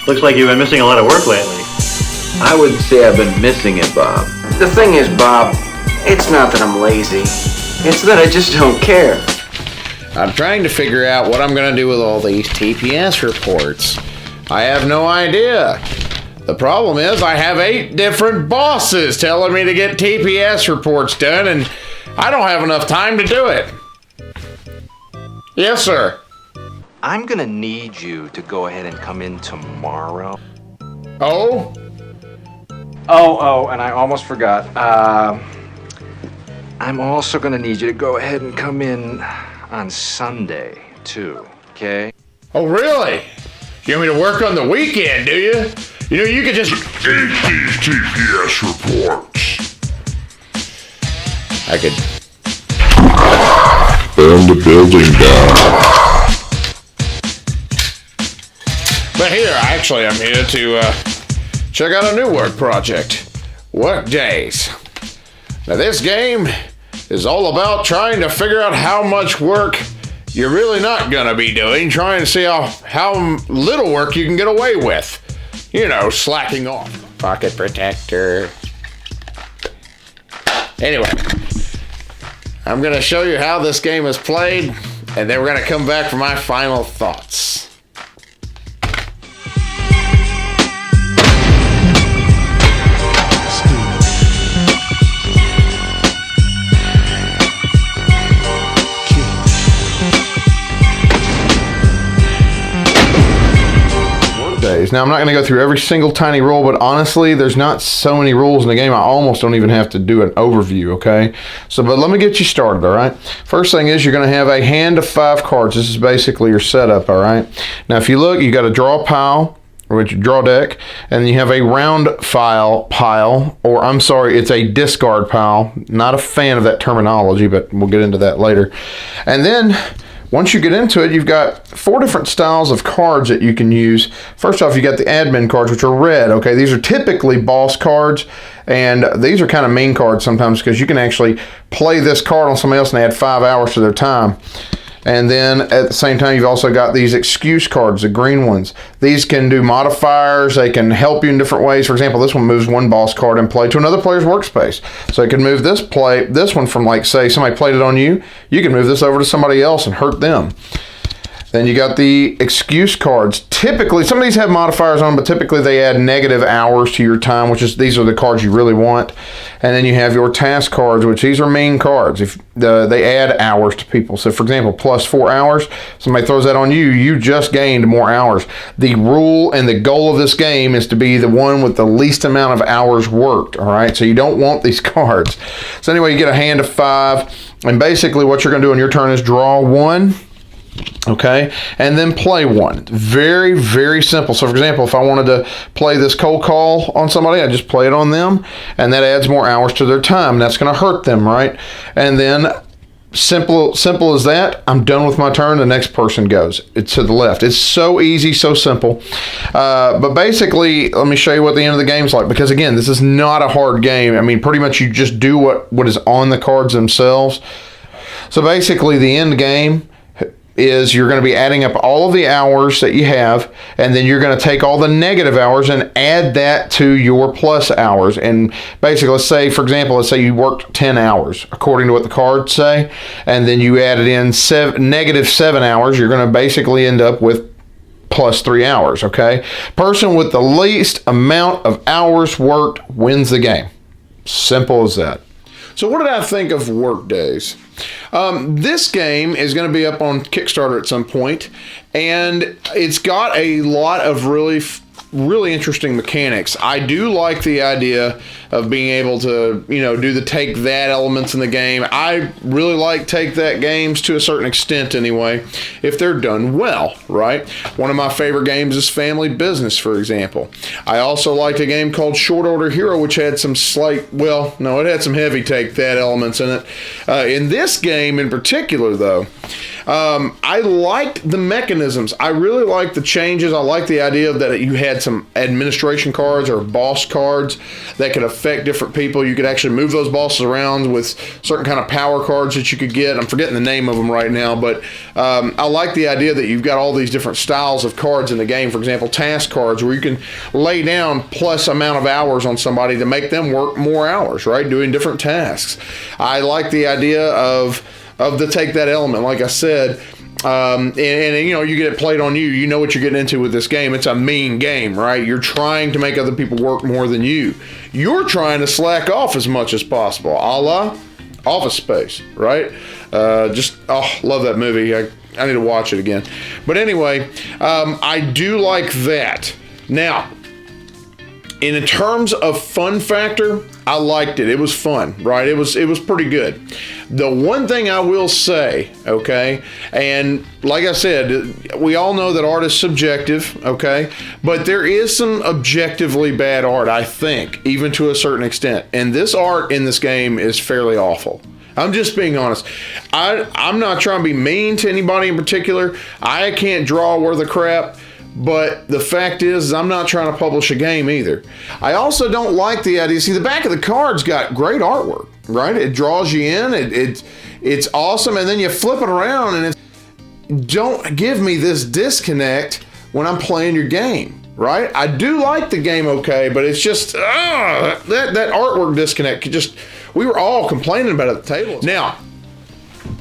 Looks like you've been missing a lot of work lately. I wouldn't say I've been missing it, Bob. The thing is, Bob, it's not that I'm lazy. It's that I just don't care. I'm trying to figure out what I'm going to do with all these TPS reports. I have no idea. The problem is I have 8 different bosses telling me to get TPS reports done, and I don't have enough time to do it. Yes, sir. I'm gonna need you to go ahead and come in tomorrow. Oh? And I almost forgot. I'm also gonna need you to go ahead and come in on Sunday, too, okay? Oh, really? You want me to work on the weekend, do you? You know, you could just Take these TPS reports. I could Burn the building down. But here, actually, I'm here to check out a new work project. Workdays. Now, this game is all about trying to figure out how much work you're really not gonna be doing, trying to see how little work you can get away with. You know, slacking off. Pocket protector. Anyway, I'm gonna show you how this game is played, and then we're gonna come back for my final thoughts. Now, I'm not going to go through every single tiny rule, but honestly, there's not so many rules in the game, I almost don't even have to do an overview, okay? But let me get you started, all right? First thing is you're going to have a hand of 5 cards. This is basically your setup, all right? Now, if you look, you got a draw pile, which draw deck, and you have a round pile, or I'm sorry, it's a discard pile. Not a fan of that terminology, but we'll get into that later. And then once you get into it, you've got 4 different styles of cards that you can use. First off, you got the admin cards, which are red. Okay, these are typically boss cards, and these are kind of mean cards sometimes because you can actually play this card on somebody else and add 5 hours to their time. And then at the same time, you've also got these excuse cards, the green ones. These can do modifiers. They can help you in different ways. For example, this one moves one boss card and play to another player's workspace. So it can move this one from, like, say somebody played it on you. You can move this over to somebody else and hurt them. Then you got the excuse cards. Typically, some of these have modifiers on, but typically they add negative hours to your time, which is, these are the cards you really want. And then you have your task cards, which these are mean cards. If they add hours to people. So for example, plus 4 hours, somebody throws that on you, you just gained more hours. The rule and the goal of this game is to be the one with the least amount of hours worked, all right? So you don't want these cards. So anyway, you get a hand of 5, and basically what you're gonna do on your turn is draw 1, okay, and then play 1. Very, very simple. So for example, if I wanted to play this cold call on somebody, I just play it on them, and that adds more hours to their time. That's going to hurt them, right? And then simple as that, I'm done with my turn. The next person goes. It's to the left. It's so easy, so simple. But basically, let me show you what the end of the game's like, because again, this is not a hard game. I mean, pretty much you just do what is on the cards themselves. So basically, the end game is you're going to be adding up all of the hours that you have, and then you're going to take all the negative hours and add that to your plus hours. And basically, let's say, for example, let's say you worked 10 hours according to what the cards say, and then you added in negative 7 hours. You're going to basically end up with plus 3 hours, okay? Person with the least amount of hours worked wins the game. Simple as that. So what did I think of Workdays? This game is going to be up on Kickstarter at some point, and it's got a lot of really interesting mechanics. I do like the idea of being able to, do the take that elements in the game. I really like take that games to a certain extent anyway, if they're done well, right? One of my favorite games is Family Business, for example. I also liked a game called Short Order Hero, which had some it had some heavy take that elements in it. In this game in particular, though, I liked the mechanisms. I really liked the changes. I liked the idea that you had some administration cards or boss cards that could affect different people. You could actually move those bosses around with certain kind of power cards that you could get. I'm forgetting the name of them right now, but I like the idea that you've got all these different styles of cards in the game. For example, task cards where you can lay down plus amount of hours on somebody to make them work more hours, right? Doing different tasks. I like the idea of the take that element, like I said, and you know, you get it played on you. You know what you're getting into with this game. It's a mean game, right? You're trying to make other people work more than you. You're trying to slack off as much as possible, a la Office Space, right? Love that movie. I need to watch it again. But anyway, I do like that. Now, in terms of fun factor, I liked it. It was fun, right? It was pretty good. The one thing I will say, okay, and like I said, we all know that art is subjective, okay, but there is some objectively bad art, I think, even to a certain extent. And this art in this game is fairly awful. I'm just being honest. I'm not trying to be mean to anybody in particular. I can't draw worth a crap. But the fact is, I'm not trying to publish a game either. I also don't like the idea. See, the back of the card's got great artwork, right? It draws you in. It's awesome. And then you flip it around and don't give me this disconnect when I'm playing your game, right? I do like the game okay, but it's just, that artwork disconnect. We were all complaining about it at the table. Now,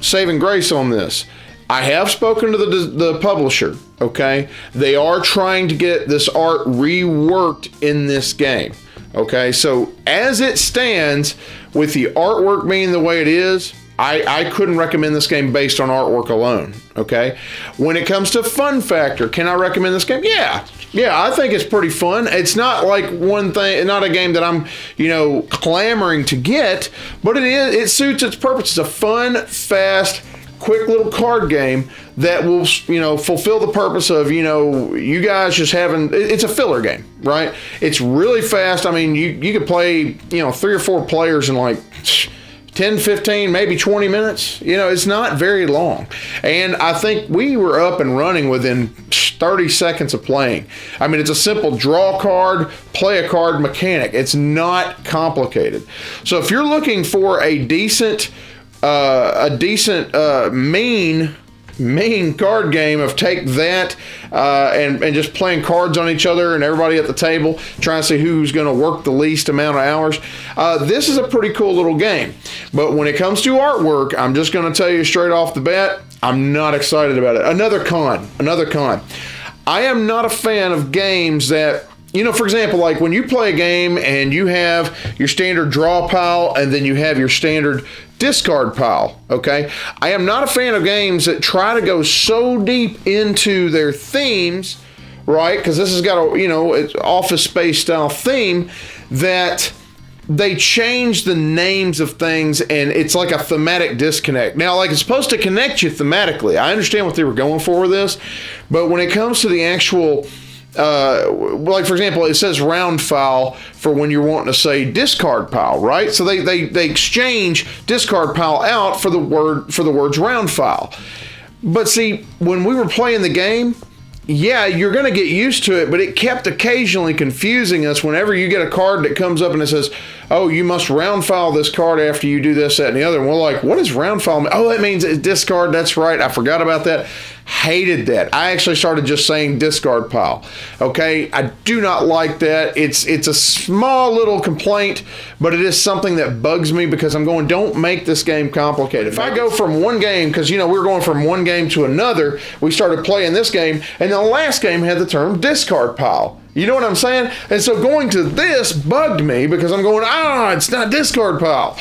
saving grace on this. I have spoken to the publisher, okay? They are trying to get this art reworked in this game, okay? So as it stands, with the artwork being the way it is, I couldn't recommend this game based on artwork alone, okay? When it comes to fun factor, can I recommend this game? Yeah, I think it's pretty fun. It's not like not a game that I'm, clamoring to get, but it suits its purpose. It's a fun, fast, quick little card game that will, fulfill the purpose of, you guys just having, it's a filler game, right? It's really fast. I mean, you could play, 3 or 4 players in like 10, 15, maybe 20 minutes. It's not very long. And I think we were up and running within 30 seconds of playing. I mean, it's a simple draw card, play a card mechanic. It's not complicated. So if you're looking for a decent main card game of take that and just playing cards on each other and everybody at the table trying to see who's going to work the least amount of hours, this is a pretty cool little game. But when it comes to artwork, I'm just going to tell you straight off the bat, I'm not excited about it. Another con. I am not a fan of games that, for example, like when you play a game and you have your standard draw pile and then you have your standard discard pile, okay? I am not a fan of games that try to go so deep into their themes, right? Because this has got it's Office Space style theme that they change the names of things and it's like a thematic disconnect. Now, like it's supposed to connect you thematically. I understand what they were going for with this, but when it comes to the actual like for example, it says round file for when you're wanting to say discard pile, right? So they exchange discard pile out for the words round file. But see, when we were playing the game, yeah, you're going to get used to it, but it kept occasionally confusing us whenever you get a card that comes up and it says, oh, you must round file this card after you do this, that, and the other. And we're like, what does round file mean? Oh, that means it's discard. That's right. I forgot about that. Hated that. I actually started just saying discard pile. Okay, I do not like that. It's a small little complaint, but it is something that bugs me because I'm going, don't make this game complicated. If I go from one game, because we were going from one game to another, we started playing this game, and the last game had the term discard pile. You know what I'm saying? And so going to this bugged me because I'm going, it's not discard pile.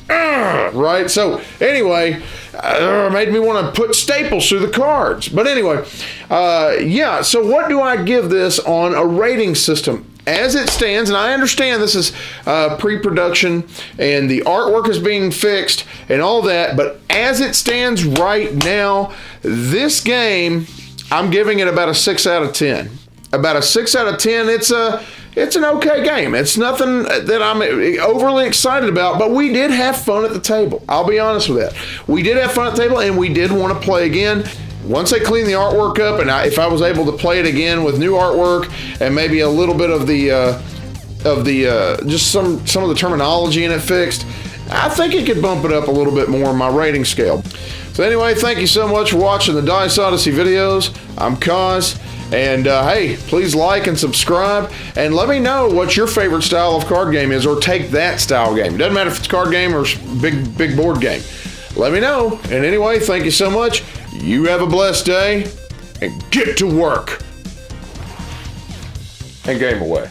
Right? So anyway, made me want to put staples through the cards. But anyway, so what do I give this on a rating system? As it stands, and I understand this is pre-production and the artwork is being fixed and all that, but as it stands right now, this game, I'm giving it about a 6 out of 10. About a 6 out of 10. it's an okay game. It's nothing that I'm overly excited about, but we did have fun at the table. I'll be honest with that. We did have fun at the table, and we did want to play again. Once they clean the artwork up, and if I was able to play it again with new artwork and maybe a little bit of the just some of the terminology in it fixed, I think it could bump it up a little bit more in my rating scale. So anyway, thank you so much for watching the Dice Odyssey videos. I'm Kaz, and hey, please like and subscribe, and let me know what your favorite style of card game is, or take that style game. Doesn't matter if it's card game or big board game. Let me know. And anyway, thank you so much. You have a blessed day, and get to work. And game away.